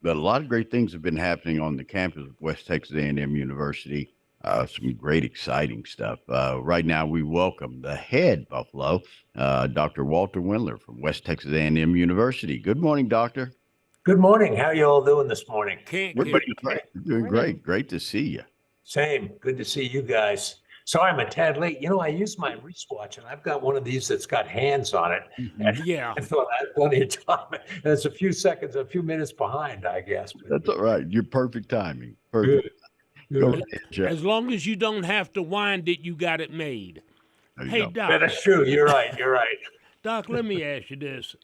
But a lot of great things have been happening on the campus of West Texas A&M University. Some great, exciting stuff. Right now, we welcome the head Buffalo, Dr. Walter Windler from West Texas A&M University. Good morning, Doctor. Good morning. How are you all doing this morning? We're Everybody doing okay? great. We're doing great. Great to see you. Same. Good to see you guys. Sorry, I'm a tad late. I use my wristwatch and I've got one of these that's got hands on it. And Yeah. I thought I had plenty of time. And it's a few seconds, a few minutes behind, I guess. That's all right. You're perfect timing. Perfect. Good. Go ahead, Jeff. As long as you don't have to wind it, you got it made. There you Hey, go. Yeah, Doc. that's true. You're right. You're right. Doc, let me ask you this.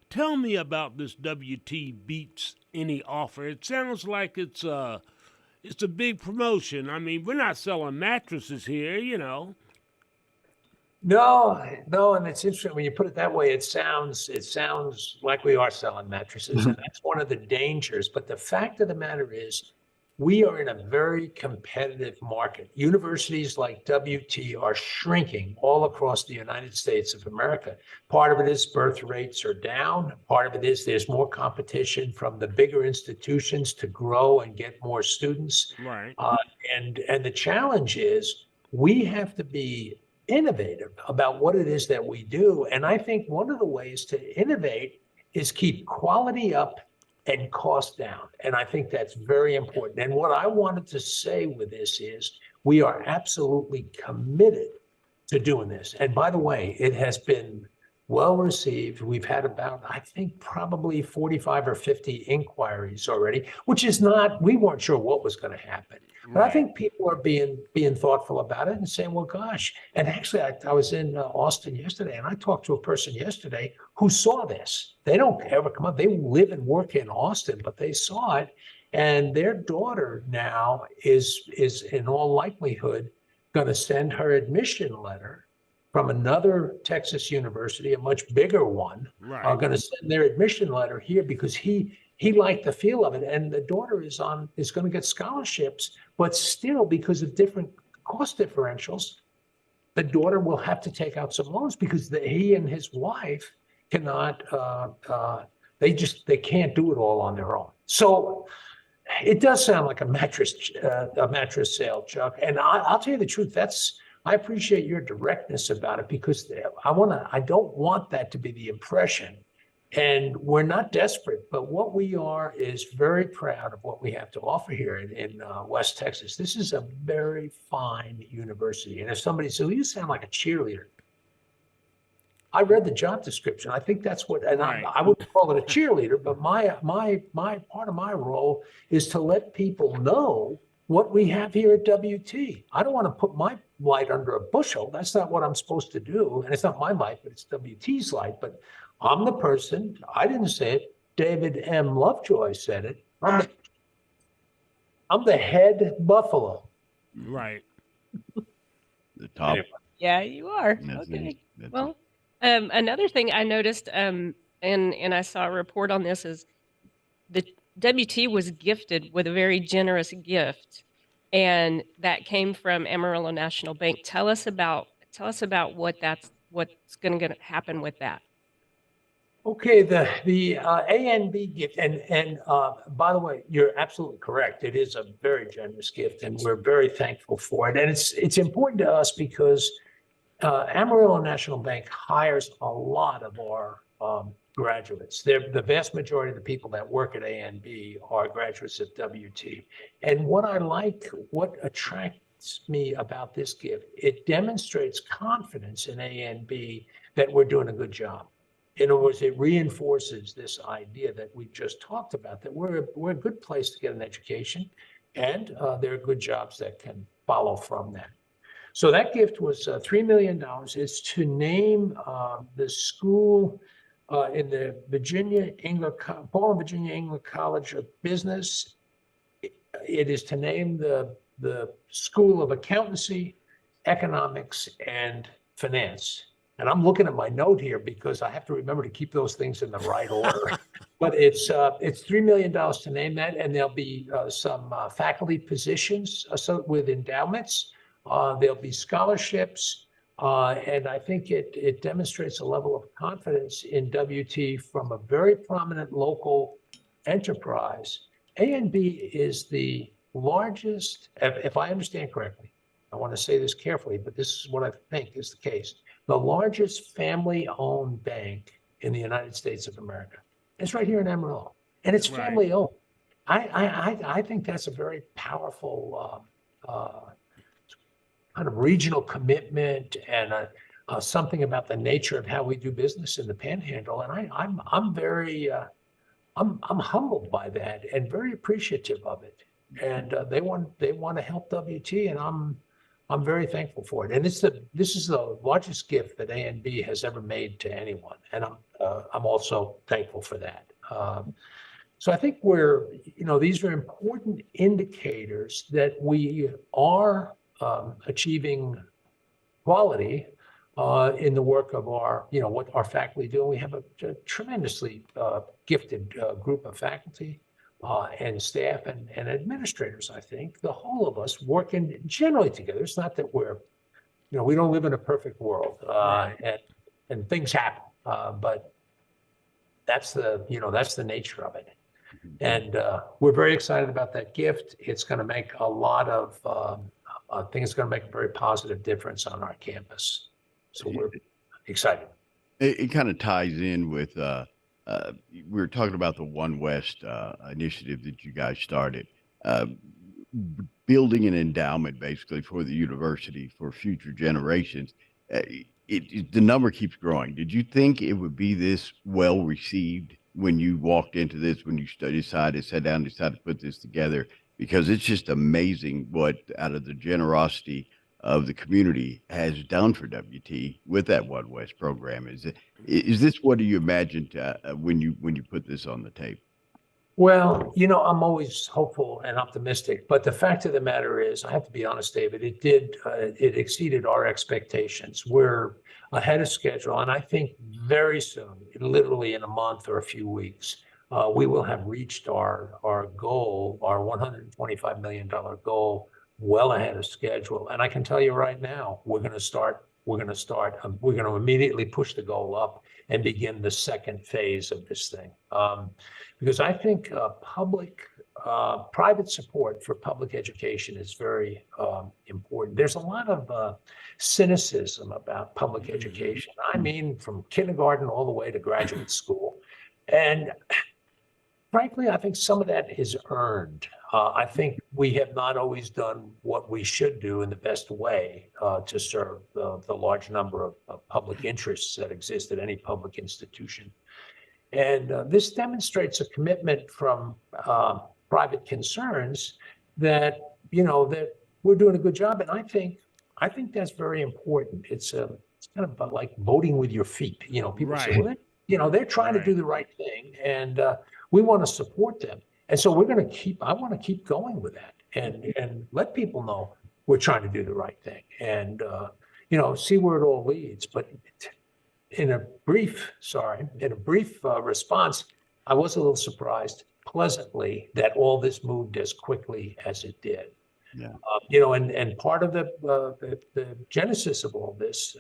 Tell me about this WT Beats Any offer. It sounds like it's a big promotion. I mean, we're not selling mattresses here. No, and it's interesting when you put it that way. It sounds like we are selling mattresses, and that's one of the dangers. But the fact of the matter is, we are in a very competitive market. Universities like WT are shrinking all across the United States of America. Part of it is birth rates are down. Part of it is there's more competition from the bigger institutions to grow and get more students. Right. And the challenge is we have to be innovative about what it is that we do. And I think one of the ways to innovate is keep quality up and cost down. And I think that's very important. And what I wanted to say with this is we are absolutely committed to doing this. And by the way, it has been well received. We've had about, I think, probably 45 or 50 inquiries already, which is not, we weren't sure what was going to happen. But I think people are being thoughtful about it and saying, well, gosh. And actually, I was in Austin yesterday, and I talked to a person yesterday who saw this. They don't ever come up. They live and work in Austin, but they saw it. And their daughter now is in all likelihood going to send her admission letter from another Texas university, a much bigger one, are going to send their admission letter here because he liked the feel of it. And the daughter is going to get scholarships, but still because of different cost differentials, the daughter will have to take out some loans because he and his wife cannot, they can't do it all on their own. So it does sound like a mattress sale, Chuck. And I'll tell you the truth, I appreciate your directness about it because I don't want that to be the impression. And we're not desperate, but what we are is very proud of what we have to offer here in West Texas. This is a very fine university. And if somebody says, well, you sound like a cheerleader. I read the job description. I think that's what, and I wouldn't call it a cheerleader, but my part of my role is to let people know what we have here at WT. I don't want to put my light under a bushel. That's not what I'm supposed to do. And it's not my light, but it's WT's light. But I'm the person, I didn't say it, David M. Lovejoy said it. I'm the head Buffalo. Right. The top. Yeah, you are. Okay. Well, another thing I noticed, and I saw a report on this, is the WT was gifted with a very generous gift, and that came from Amarillo National Bank. Tell us about what's going to happen with that. Okay, the ANB gift, and by the way, you're absolutely correct. It is a very generous gift, and we're very thankful for it. And it's important to us because Amarillo National Bank hires a lot of our graduates. The vast majority of the people that work at ANB are graduates at WT. And what attracts me about this gift, it demonstrates confidence in ANB that we're doing a good job. In other words, it reinforces this idea that we just talked about, that we're a good place to get an education, and there are good jobs that can follow from that. So that gift was $3 million. It's to name the school in the Paul and Virginia English College of Business. It is to name the School of Accountancy, Economics, and Finance. And I'm looking at my note here because I have to remember to keep those things in the right order. But it's $3 million to name that, and there'll be some faculty positions with endowments. There'll be scholarships, and I think it demonstrates a level of confidence in WT from a very prominent local enterprise, ANB is the largest, if I understand correctly, I want to say this carefully, but this is what I think is the case, the largest family-owned bank in the United States of America. It's right here in Amarillo, and it's Right. family-owned. I think that's a very powerful kind of regional commitment and something about the nature of how we do business in the Panhandle. And I'm very I'm humbled by that and very appreciative of it. And they want to help WT, and I'm very thankful for it. And this is the largest gift that ANB has ever made to anyone, and I'm also thankful for that. So I think these are important indicators that we are achieving quality in the work of what our faculty do. We have a tremendously gifted group of faculty and staff and administrators. I think the whole of us working generally together. It's not that we don't live in a perfect world, and things happen, but that's the nature of it. And we're very excited about that gift. It's going to make a lot of, I think it's going to make a very positive difference on our campus. So we're excited. It kind of ties in with, we were talking about the One West initiative that you guys started, building an endowment basically for the university for future generations. The number keeps growing. Did you think it would be this well received when you walked into this, when you decided to put this together? Because it's just amazing what, out of the generosity of the community, has done for WT with that One West program. Is this what you imagined when you put this on the table? Well, I'm always hopeful and optimistic, but the fact of the matter is, I have to be honest, David, it exceeded our expectations. We're ahead of schedule, and I think very soon, literally in a month or a few weeks, we will have reached our goal, our $125 million goal, well ahead of schedule. And I can tell you right now, we're going to immediately push the goal up and begin the second phase of this thing. Because I think private support for public education is very important. There's a lot of cynicism about public education. I mean, from kindergarten all the way to graduate school. And frankly, I think some of that is earned. I think we have not always done what we should do in the best way to serve the large number of public interests that exist at any public institution. And this demonstrates a commitment from private concerns that we're doing a good job. And I think that's very important. It's kind of like voting with your feet. People say, well, they're trying to do the right thing, and we want to support them. And so I want to keep going with that and let people know we're trying to do the right thing and, see where it all leads. But in a brief response, I was a little surprised pleasantly that all this moved as quickly as it did. Yeah. And part of the genesis of all this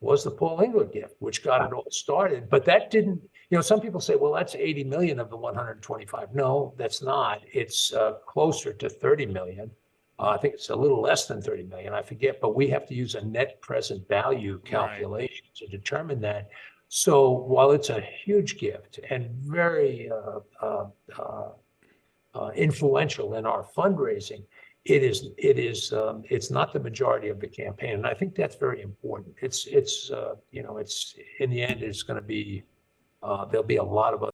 was the Paul Engler gift, which got it all started. But that didn't, some people say, well, that's 80 million of the 125. No, that's not. It's closer to 30 million. I think it's a little less than 30 million, I forget, but we have to use a net present value calculation to determine that. So while it's a huge gift and very influential in our fundraising, it's not the majority of the campaign, and I think that's very important. It's in the end, it's going to be there'll be a lot of